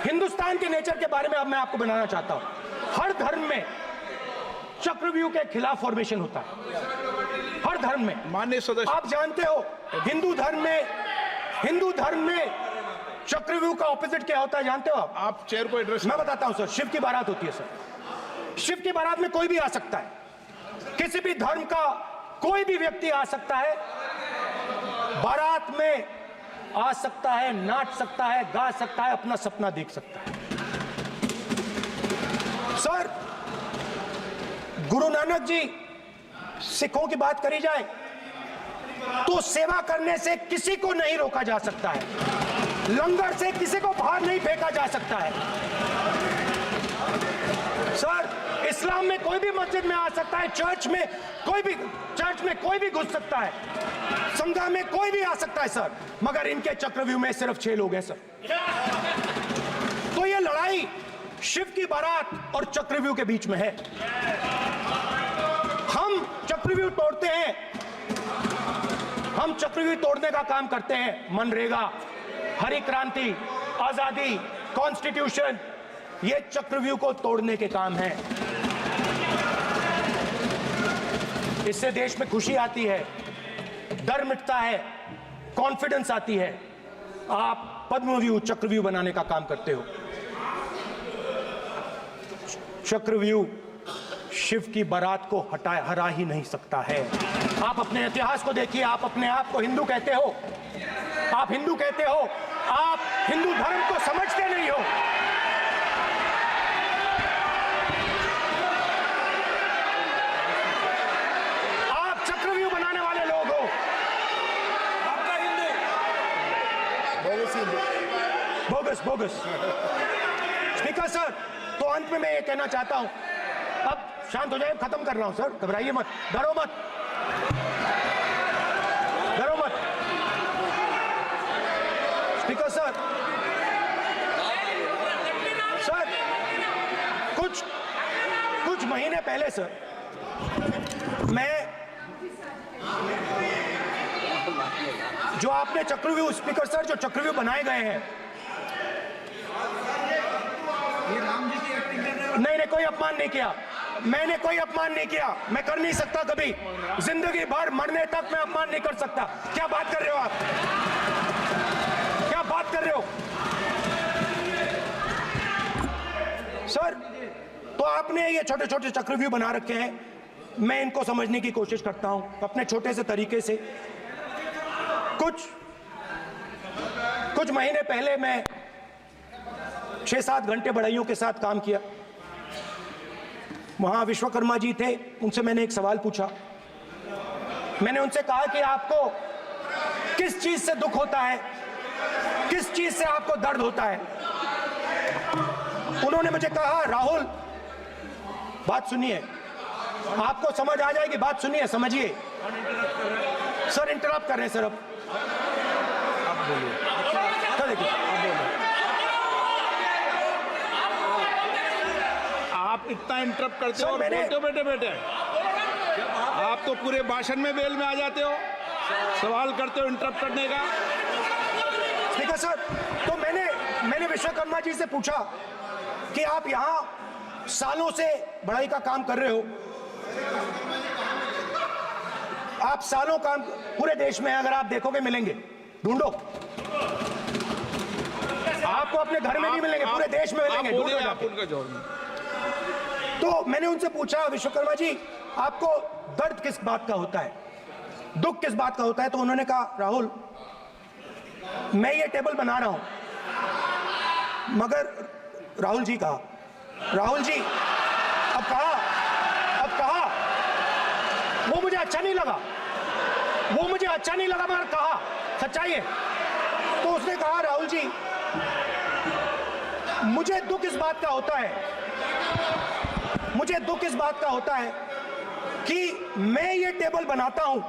हिंदुस्तान के नेचर के बारे में अब मैं आपको बनाना चाहता हूं। हर धर्म में चक्रव्यूह के खिलाफ फॉर्मेशन होता है, हर धर्म में। माननीय सदस्य, आप जानते हो हिंदू धर्म में चक्रव्यूह का ऑपोजिट क्या होता है, जानते हो आप चेयर को एड्रेस। मैं बताता हूं सर। शिव की बारात होती है सर। शिव की बारात में कोई भी आ सकता है, किसी भी धर्म का कोई भी व्यक्ति आ सकता है, बारात में आ सकता है, नाच सकता है, गा सकता है, अपना सपना देख सकता है। सर गुरु नानक जी, सिखों की बात करी जाए तो सेवा करने से किसी को नहीं रोका जा सकता है, लंगर से किसी को बाहर नहीं फेंका जा सकता है। सर इस्लाम में कोई भी मस्जिद में आ सकता है, चर्च में कोई भी घुस सकता है, संघा में कोई भी आ सकता है सर, मगर इनके चक्रव्यूह में सिर्फ 6 लोग हैं सर। तो ये लड़ाई शिव की बारात और चक्रव्यूह के बीच में है। हम चक्रव्यूह तोड़ते हैं, हम चक्रव्यूह तोड़ने का काम करते हैं। मनरेगा, हरी क्रांति, आजादी, कॉन्स्टिट्यूशन, ये चक्रव्यूह को तोड़ने के काम हैं। इससे देश में खुशी आती है, डर मिटता है, कॉन्फिडेंस आती है। आप पद्मव्यूह चक्रव्यूह बनाने का काम करते हो। चक्रव्यूह शिव की बारात को हरा ही नहीं सकता है। आप अपने इतिहास को देखिए, आप अपने आप को हिंदू कहते हो, आप हिंदू कहते हो, आप हिंदू धर्म को समझते नहीं हो। आप चक्रव्यूह बनाने वाले लोग हो। आपका Hindu bogus bogus. Speaker sir, तो अंत में मैं ये कहना चाहता हूं, अब शांत हो जाए, खत्म कर रहा हूं सर, घबराइए मत, डरो मत, डरो मत। स्पीकर सर, सर कुछ महीने पहले सर, मैं जो आपने चक्रव्यूह, स्पीकर सर, जो चक्रव्यूह बनाए गए हैं, नहीं कोई अपमान नहीं किया, मैंने कोई अपमान नहीं किया, मैं कर नहीं सकता कभी, जिंदगी भर मरने तक मैं अपमान नहीं कर सकता। क्या बात कर रहे हो आप, क्या बात कर रहे हो सर? तो आपने ये छोटे छोटे चक्रव्यूह बना रखे हैं, मैं इनको समझने की कोशिश करता हूं अपने छोटे से तरीके से। कुछ महीने पहले मैं 6-7 घंटे बढ़इयों के साथ काम किया। वहां विश्वकर्मा जी थे, उनसे मैंने एक सवाल पूछा। मैंने उनसे कहा कि आपको किस चीज से दुख होता है, किस चीज से आपको दर्द होता है? उन्होंने मुझे कहा, राहुल बात सुनिए, आपको समझ आ जाएगी, बात सुनिए, समझिए। सर इंटरप्ट कर रहे हैं सर, अब बोलिए, देखिए आप इतना इंटरप्ट करते हो और मैंने- बोलते हो बेटे बेटे, आप तो पूरे भाषण में बेल में आ जाते हो, सवाल करते हो इंटरप्ट करने का। स्पीकर सर, तो मैंने विश्वकर्मा जी से पूछा कि आप यहां सालों से बढ़ाई का काम कर रहे हो, आप सालों काम पूरे देश में, अगर आप देखोगे मिलेंगे, ढूंढो, आपको अपने घर में नहीं मिलेंगे, पूरे देश में मिलेंगे, ढूंढो आप जाके। उनका जवाब दीजिए। तो मैंने उनसे पूछा, विश्वकर्मा जी आपको दर्द किस बात का होता है, दुख किस बात का होता है? तो उन्होंने कहा, राहुल मैं ये टेबल बना रहा हूं, मगर राहुल जी कहा, राहुल जी अब कहा वो मुझे अच्छा नहीं लगा, वो मुझे अच्छा नहीं लगा, मगर कहा सच्चाई है। तो उसने कहा, राहुल जी मुझे दुख इस बात का होता है, मुझे दुख इस बात का होता है कि मैं ये टेबल बनाता हूं,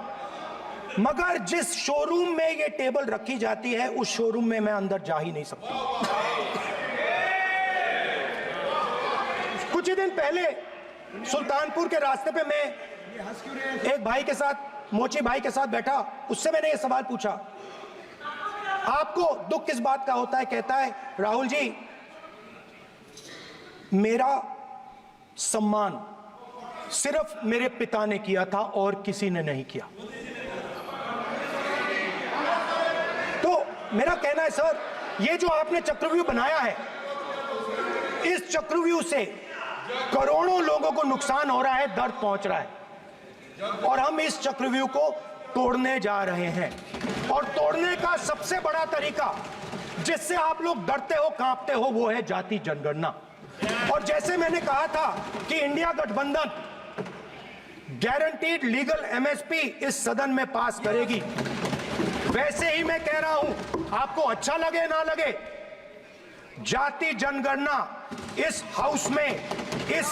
मगर जिस शोरूम में ये टेबल रखी जाती है उस शोरूम में मैं अंदर जा ही नहीं सकता। कुछ ही दिन पहले सुल्तानपुर के रास्ते पे मैं एक भाई के साथ, मोची भाई के साथ बैठा, उससे मैंने ये सवाल पूछा, आपको दुख किस बात का होता है? कहता है, राहुल जी मेरा सम्मान सिर्फ मेरे पिता ने किया था और किसी ने नहीं किया। तो मेरा कहना है सर, ये जो आपने चक्रव्यूह बनाया है, इस चक्रव्यूह से करोड़ों लोगों को नुकसान हो रहा है, दर्द पहुंच रहा है, और हम इस चक्रव्यूह को तोड़ने जा रहे हैं। और तोड़ने का सबसे बड़ा तरीका जिससे आप लोग डरते हो, कांपते हो, वो है जाति जनगणना। और जैसे मैंने कहा था कि इंडिया गठबंधन गारंटीड लीगल एमएसपी इस सदन में पास करेगी, वैसे ही मैं कह रहा हूं, आपको अच्छा लगे ना लगे, जाति जनगणना इस हाउस में, इस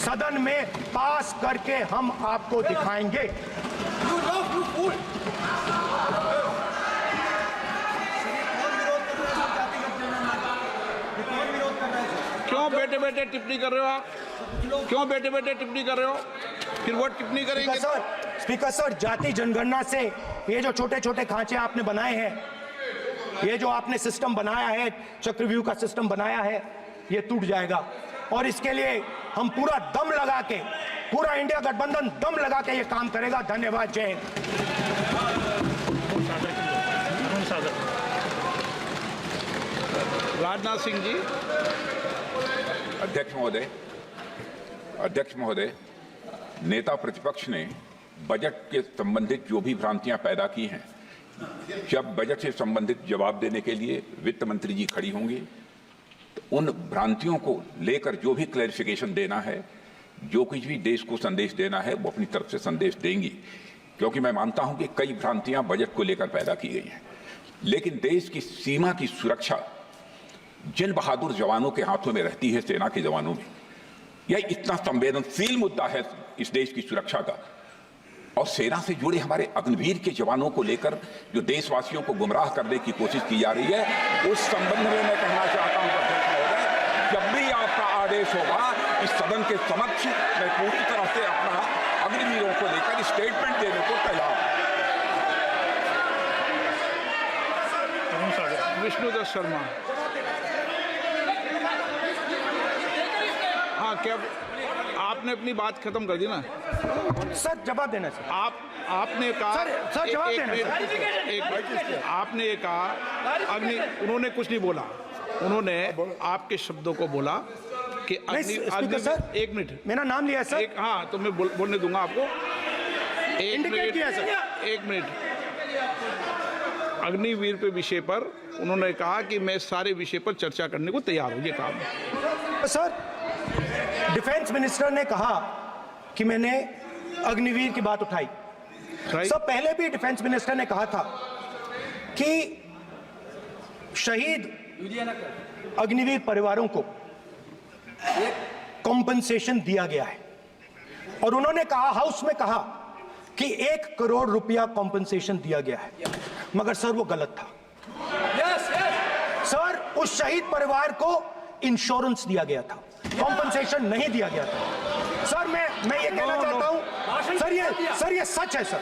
सदन में पास करके हम आपको दिखाएंगे। क्यों बेटे बेटे टिप्पणी कर रहे हो आप? क्यों बेटे बेटे टिप्पणी कर रहे हो? फिर वो टिप्पणी करेंगे। स्पीकर सर, जाति जनगणना से ये जो छोटे छोटे खांचे आपने बनाए हैं, ये जो आपने सिस्टम बनाया है, चक्रव्यूह का सिस्टम बनाया है, ये टूट जाएगा। और इसके लिए हम पूरा दम लगा के, पूरा इंडिया गठबंधन दम लगा के ये काम करेगा। धन्यवाद, जय हिंद। राजनाथ सिंह जी। अध्यक्ष महोदय, नेता प्रतिपक्ष ने बजट के संबंधित जो भी भ्रांतियां पैदा की हैं, जब बजट से संबंधित जवाब देने के लिए वित्त मंत्री जी खड़ी होंगी तो उन भ्रांतियों को लेकर जो भी क्लैरिफिकेशन देना है, जो कुछ भी देश को संदेश देना है, वो अपनी तरफ से संदेश देंगी। क्योंकि मैं मानता हूं कि कई भ्रांतियां बजट को लेकर पैदा की गई हैं, लेकिन देश की सीमा की सुरक्षा जिन बहादुर जवानों के हाथों में रहती है, सेना के जवानों में, यह इतना संवेदनशील मुद्दा है इस देश की सुरक्षा का। और सेना से जुड़े हमारे अग्निवीर के जवानों को लेकर जो देशवासियों को गुमराह करने की कोशिश की जा रही है, उस संबंध में मैं कहना चाहता हूं अध्यक्ष महोदय, जब भी आपका आदेश होगा इस सदन के समक्ष मैं पूरी तरह से अपना अग्निवीरों को लेकर स्टेटमेंट देने को तैयार हूं। विष्णुदत्त शर्मा। हाँ, क्या आपने अपनी बात खत्म कर दी ना? सर जवाब देना सर। आपने कहा सर जवाब देना। आपने कहा उन्होंने कुछ नहीं बोला, उन्होंने आपके शब्दों को बोला कि सर एक मिनट, मेरा नाम लिया है सर। हाँ, तो मैं बोलने दूंगा आपको। एक मिनट। अग्निवीर पे विषय पर उन्होंने कहा कि मैं सारे विषय पर चर्चा करने को तैयार हूं, ये काम। सर डिफेंस मिनिस्टर ने कहा कि मैंने अग्निवीर की बात उठाई। सर पहले भी डिफेंस मिनिस्टर ने कहा था कि शहीद अग्निवीर परिवारों को कॉम्पनसेशन दिया गया है, और उन्होंने कहा, हाउस में कहा कि 1 करोड़ रुपया कॉम्पनसेशन दिया गया है, मगर सर वो गलत था। सर उस शहीद परिवार को इंश्योरेंस दिया गया था, कॉम्पनसेशन नहीं दिया गया था। सर मैं ये कहना चाहता हूं सर, ये सच है सर।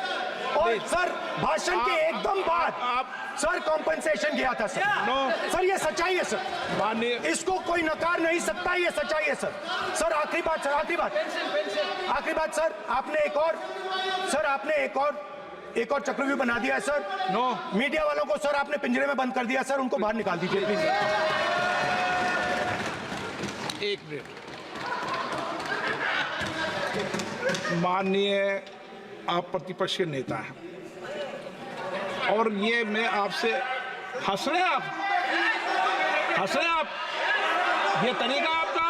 और सर भाषण के एकदम बाद सर कॉम्पनसेशन गया था सर। सर ये सच्चाई है सर, इसको कोई नकार नहीं सकता, ये सच्चाई है सर। सर आखिरी बात सर, आपने एक और चक्रव्यूह बना दिया है सर। मीडिया वालों को सर आपने पिंजरे में बंद कर दिया सर, उनको बाहर निकाल दीजिए प्लीज। एक मिनट। माननीय आप प्रतिपक्ष के नेता हैं और ये मैं आपसे हंस रहे हैं आप, ये तरीका आपका,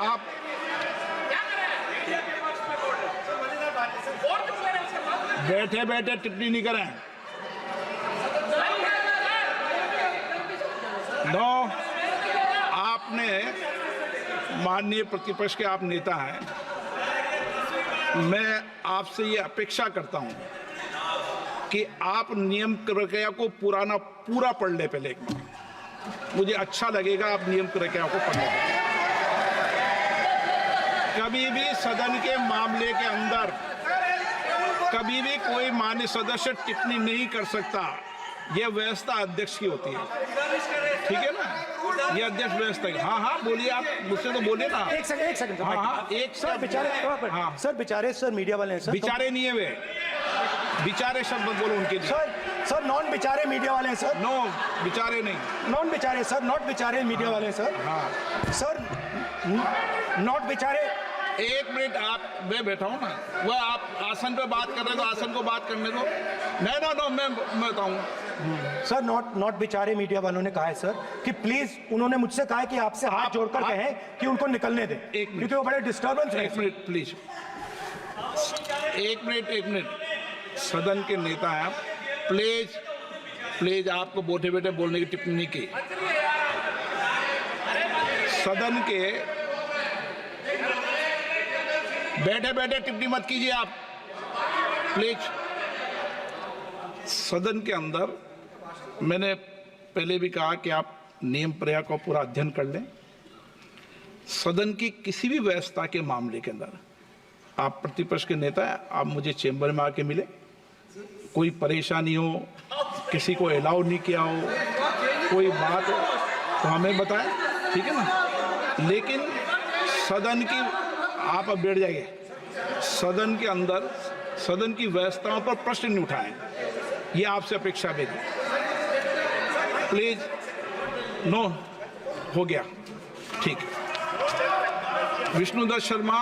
आप बैठे बैठे टिप्पणी नहीं करें। आपने माननीय प्रतिपक्ष के आप नेता हैं, मैं आपसे ये अपेक्षा करता हूं कि आप नियम प्रक्रिया को पूरा पढ़ ले पहले एक बार। मुझे अच्छा लगेगा आप नियम प्रक्रिया को पढ़ लें। कभी भी सदन के मामले के अंदर कभी भी कोई माननीय सदस्य टिप्पणी नहीं कर सकता, यह व्यवस्था अध्यक्ष की होती है, ठीक है ना? ये अध्यक्ष व्यवस्था है। हाँ बोलिए, आप मुझसे तो बोलिए ना। एक सेकंड। हाँ सर बेचारे, हाँ सर बेचारे, सर मीडिया वाले हैं सर। बेचारे नहीं है वे, बेचारे शब्द बोलो उनके लिए। सर नॉन बेचारे मीडिया वाले हैं सर। नो बेचारे नहीं, नॉन बेचारे सर, नॉट बेचारे मीडिया वाले हैं सर। हाँ सर नॉट बेचारे। एक मिनट, आप मैं बैठा हूँ ना, वह आप आसन पे बात कर रहे हो तो आसन को बात करने दो। नो मैं बताऊँ सर, नॉट बेचारे मीडिया वालों ने कहा है सर कि प्लीज, उन्होंने मुझसे कहा है कि आपसे हाथ जोड़कर कहें कि उनको निकलने दें, क्योंकि वो बड़े डिस्टर्बेंस है। एक मिनट प्लीज, एक मिनट। सदन के नेता हैं आप, प्लीज आपको बैठे बैठे बोलने की टिप्पणी की। सदन के बैठे बैठे टिप्पणी मत कीजिए आप, प्लीज। सदन के अंदर मैंने पहले भी कहा कि आप नियम प्रक्रिया को पूरा अध्ययन कर लें। सदन की किसी भी व्यवस्था के मामले के अंदर आप प्रतिपक्ष के नेता हैं, आप मुझे चेंबर में आके मिले, कोई परेशानी हो, किसी को अलाउ नहीं किया हो, कोई बात हो तो हमें बताएं, ठीक है ना? लेकिन सदन की, आप अब बैठ जाइए, सदन के अंदर सदन की व्यवस्थाओं पर प्रश्न नहीं उठाएं। ये आपसे अपेक्षा मेरी। प्लीज, नो, हो गया, ठीक। विष्णुदत्त शर्मा,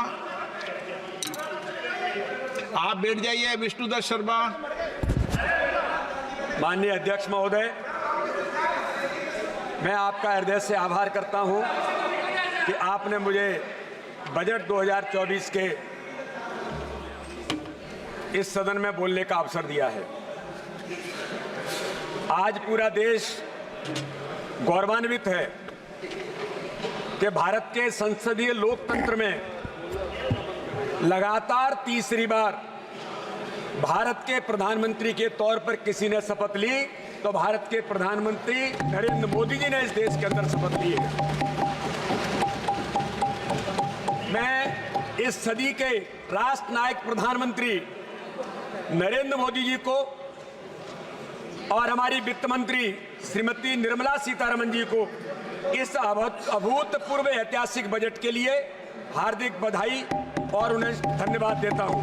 आप बैठ जाइए। विष्णुदत्त शर्मा। माननीय अध्यक्ष महोदय, मैं आपका हृदय से आभार करता हूं कि आपने मुझे बजट 2024 के इस सदन में बोलने का अवसर दिया है। आज पूरा देश गौरवान्वित है कि भारत के संसदीय लोकतंत्र में लगातार तीसरी बार भारत के प्रधानमंत्री के तौर पर किसी ने शपथ ली तो भारत के प्रधानमंत्री नरेंद्र मोदी जी ने इस देश के अंदर शपथ ली है। मैं इस सदी के राष्ट्र नायक प्रधानमंत्री नरेंद्र मोदी जी को और हमारी वित्त मंत्री श्रीमती निर्मला सीतारमण जी को इस अभूतपूर्व ऐतिहासिक बजट के लिए हार्दिक बधाई और उन्हें धन्यवाद देता हूं।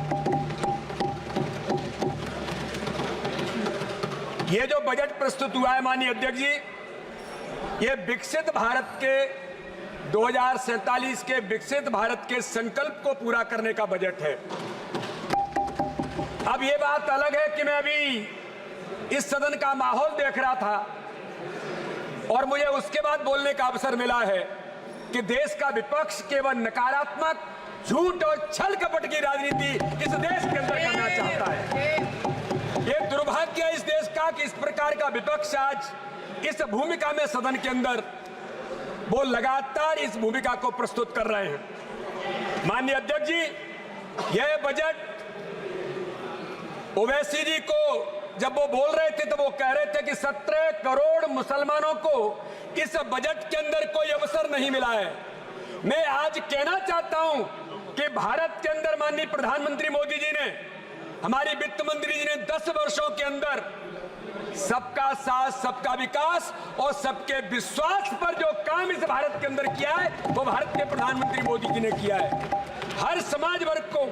ये जो बजट प्रस्तुत हुआ है माननीय अध्यक्ष जी, ये विकसित भारत के 2047 के विकसित भारत के संकल्प को पूरा करने का बजट है। अब ये बात अलग है कि मैं अभी इस सदन का माहौल देख रहा था और मुझे उसके बाद बोलने का अवसर मिला है कि देश का विपक्ष केवल नकारात्मक, झूठ और छल कपट की राजनीति इस देश के अंदर करना चाहता है। ये दुर्भाग्य है इस देश का कि इस प्रकार का विपक्ष आज इस भूमिका में सदन के अंदर वो लगातार इस भूमिका को प्रस्तुत कर रहे हैं। माननीय अध्यक्ष जी, यह बजट ओवैसी जी को जब वो बोल रहे थे तो वो कह रहे थे कि 17 करोड़ मुसलमानों को इस बजट के अंदर कोई अवसर नहीं मिला है। मैं आज कहना चाहता हूं कि भारत के अंदर माननीय प्रधानमंत्री मोदी जी ने, हमारी वित्त मंत्री जी ने 10 वर्षों के अंदर सबका साथ, सबका विकास और सबके विश्वास पर जो काम इस भारत के अंदर किया है वो भारत के प्रधानमंत्री मोदी जी ने किया है। हर समाज वर्ग को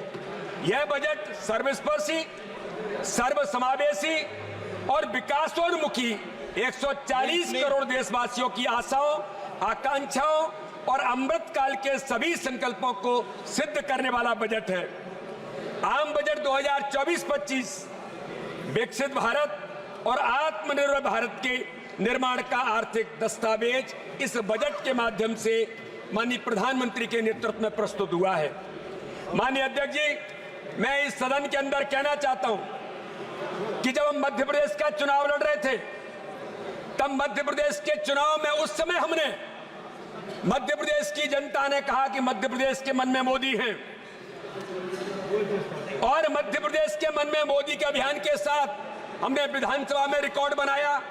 यह बजट सर्वस्पर्शी, सर्वसमावेशी और विकासोन्मुखी 140 करोड़ देशवासियों की आशाओं, आकांक्षाओं और अमृत काल के सभी संकल्पों को सिद्ध करने वाला बजट है। आम बजट 2024-25 विकसित भारत और आत्मनिर्भर भारत के निर्माण का आर्थिक दस्तावेज इस बजट के माध्यम से माननीय प्रधानमंत्री के नेतृत्व में प्रस्तुत हुआ है। माननीय अध्यक्ष जी, मैं इस सदन के अंदर कहना चाहता हूं कि जब हम मध्य प्रदेश का चुनाव लड़ रहे थे तब मध्य प्रदेश के चुनाव में उस समय हमने, मध्य प्रदेश की जनता ने कहा कि मध्य प्रदेश के मन में मोदी हैं और मध्य प्रदेश के मन में मोदी के अभियान के साथ हमने विधानसभा में रिकॉर्ड बनाया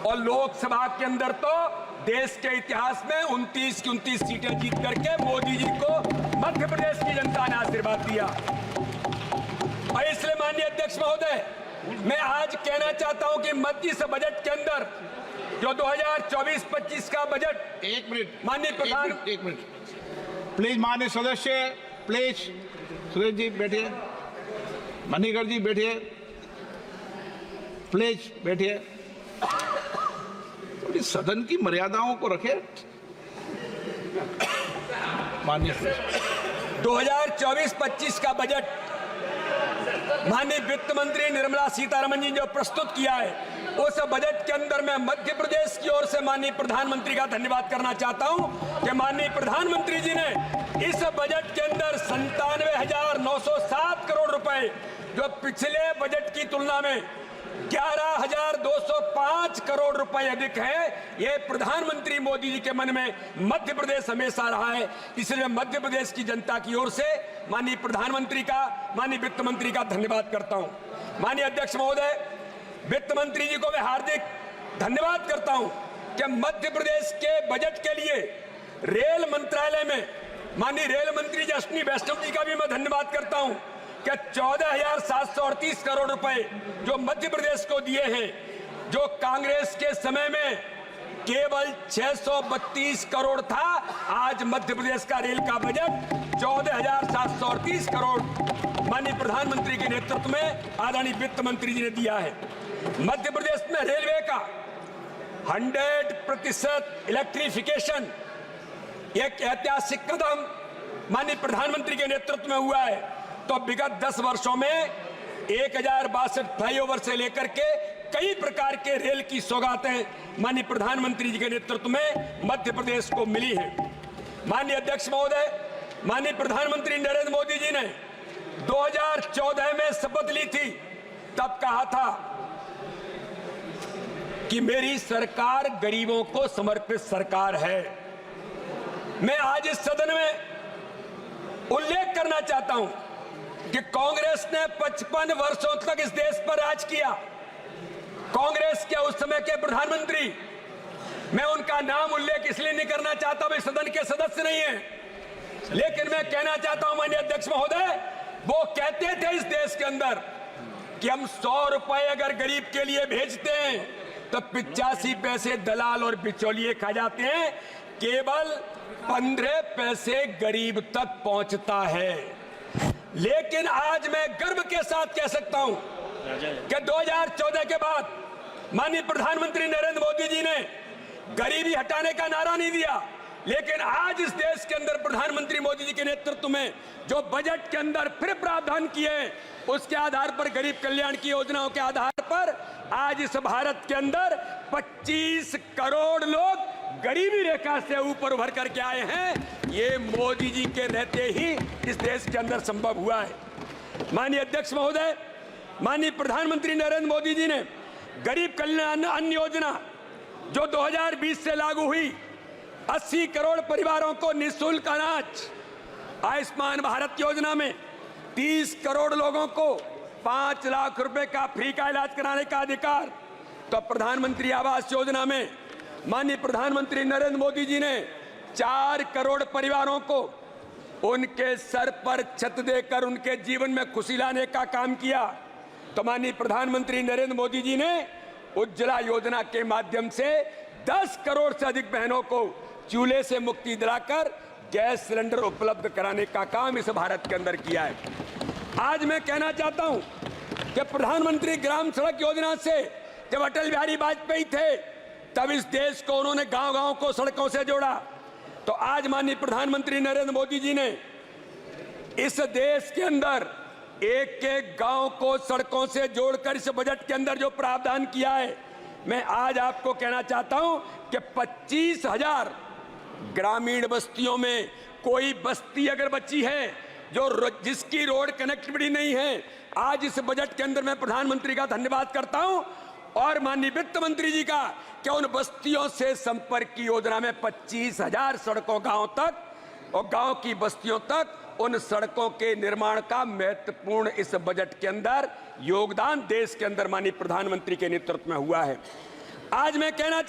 और लोकसभा के अंदर तो देश के इतिहास में 29 की 29 सीटें जीत करके मोदी जी को मध्य प्रदेश की जनता ने आशीर्वाद दिया। और इसलिए माननीय अध्यक्ष महोदय, मैं आज कहना चाहता हूं कि मध्य से बजट के अंदर जो 2024-25 का बजट, एक मिनट माननीय प्रधान, एक मिनट प्लीज। माननीय सदस्य प्लीज, सुरेश जी बैठिए, मणिकर जी बैठिए, प्लीज बैठिए। थोड़ी सदन की मर्यादाओं को रखे। माननीय 2024-25 का बजट माननीय वित्त मंत्री निर्मला सीतारमण जी जो प्रस्तुत किया है, उस बजट के अंदर मैं मध्य प्रदेश की ओर से माननीय प्रधानमंत्री का धन्यवाद करना चाहता हूं कि माननीय प्रधानमंत्री जी ने इस बजट के अंदर 97,907 करोड़ रुपए, जो पिछले बजट की तुलना में 11,205 करोड़ रुपए अधिक है, ये प्रधानमंत्री मोदी जी के मन में मध्य प्रदेश हमेशा रहा है। इसलिए मध्य प्रदेश की जनता की ओर से माननीय प्रधानमंत्री का, माननीय वित्त मंत्री का धन्यवाद करता हूं। माननीय अध्यक्ष महोदय, वित्त मंत्री जी को मैं हार्दिक धन्यवाद करता हूं कि मध्य प्रदेश के बजट के लिए रेल मंत्रालय में माननीय रेल मंत्री अश्विनी वैष्णव जी का भी मैं धन्यवाद करता हूं कि 14,738 करोड़ रुपए जो मध्य प्रदेश को दिए हैं, जो कांग्रेस के समय में केवल 632 करोड़ था। आज मध्य प्रदेश का रेल का बजट 14,738 करोड़ माननीय प्रधानमंत्री के नेतृत्व में आदरणीय वित्त मंत्री जी ने दिया है। मध्य प्रदेश में रेलवे का 100% इलेक्ट्रिफिकेशन एक ऐतिहासिक कदम माननीय प्रधानमंत्री के नेतृत्व में हुआ है। तो विगत 10 वर्षों में 1062 फ्लाईओवर से लेकर के कई प्रकार के रेल की सौगातें माननीय प्रधानमंत्री जी के नेतृत्व में मध्य प्रदेश को मिली है। माननीय अध्यक्ष महोदय, माननीय प्रधानमंत्री नरेंद्र मोदी जी ने 2014 में शपथ ली थी। तब कहा था कि मेरी सरकार गरीबों को समर्पित सरकार है। मैं आज इस सदन में उल्लेख करना चाहता हूं कि कांग्रेस ने 55 वर्षों तक इस देश पर राज किया। कांग्रेस के उस समय के प्रधानमंत्री, मैं उनका नाम उल्लेख इसलिए नहीं करना चाहता, वे सदन के सदस्य नहीं है, लेकिन मैं कहना चाहता हूं माननीय अध्यक्ष महोदय, वो कहते थे इस देश के अंदर कि हम 100 रुपए अगर गरीब के लिए भेजते हैं तो 85 पैसे दलाल और बिचौलिए खा जाते हैं, केवल 15 पैसे गरीब तक पहुंचता है। लेकिन आज मैं गर्व के साथ कह सकता हूं कि 2014 के बाद माननीय प्रधानमंत्री नरेंद्र मोदी जी ने गरीबी हटाने का नारा नहीं दिया, लेकिन आज इस देश के अंदर प्रधानमंत्री मोदी जी के नेतृत्व में जो बजट के अंदर फिर प्रावधान किए हैं, उसके आधार पर गरीब कल्याण की योजनाओं के आधार पर आज इस भारत के अंदर 25 करोड़ लोग गरीबी रेखा से ऊपर उभर करके आए हैं। ये मोदी जी के रहते ही इस देश के अंदर संभव हुआ है। माननीय अध्यक्ष महोदय, माननीय प्रधानमंत्री नरेंद्र मोदी जी ने गरीब कल्याण अन्न योजना जो 2020 से लागू हुई, 80 करोड़ परिवारों को निःशुल्क अनाज, आयुष्मान भारत योजना में 30 करोड़ लोगों को 5 लाख रुपए का फ्री का इलाज कराने का अधिकार, तो प्रधानमंत्री आवास योजना में माननीय प्रधानमंत्री नरेंद्र मोदी जी ने 4 करोड़ परिवारों को उनके सर पर छत देकर उनके जीवन में खुशी लाने का काम किया। तो माननीय प्रधानमंत्री नरेंद्र मोदी जी ने उज्ज्वला योजना के माध्यम से 10 करोड़ से अधिक बहनों को चूल्हे से मुक्ति दिलाकर गैस सिलेंडर उपलब्ध कराने का काम इस भारत के अंदर किया है। आज मैं कहना चाहता हूं कि प्रधानमंत्री ग्राम सड़क योजना से जब अटल बिहारी वाजपेयी थे, तब इस देश को उन्होंने गांव-गांव को सड़कों से जोड़ा। तो आज माननीय प्रधानमंत्री नरेंद्र मोदी जी ने इस देश के अंदर एक एक गांव को सड़कों से जोड़कर इस बजट के अंदर जो प्रावधान किया है, मैं आज आपको कहना चाहता हूं कि 25,000 ग्रामीण बस्तियों में कोई बस्ती अगर बची है जो जिसकी रोड कनेक्टिविटी नहीं है, आज इस बजट के अंदर मैं प्रधानमंत्री का धन्यवाद करता हूं और माननीय वित्त मंत्री जी का कि उन बस्तियों से संपर्क की योजना में 25,000 सड़कों गांव तक और गांव की बस्तियों तक उन सड़कों के निर्माण का महत्वपूर्ण इस बजट के अंदर योगदान देश के अंदर माननीय प्रधानमंत्री के नेतृत्व में हुआ है। आज मैं कहना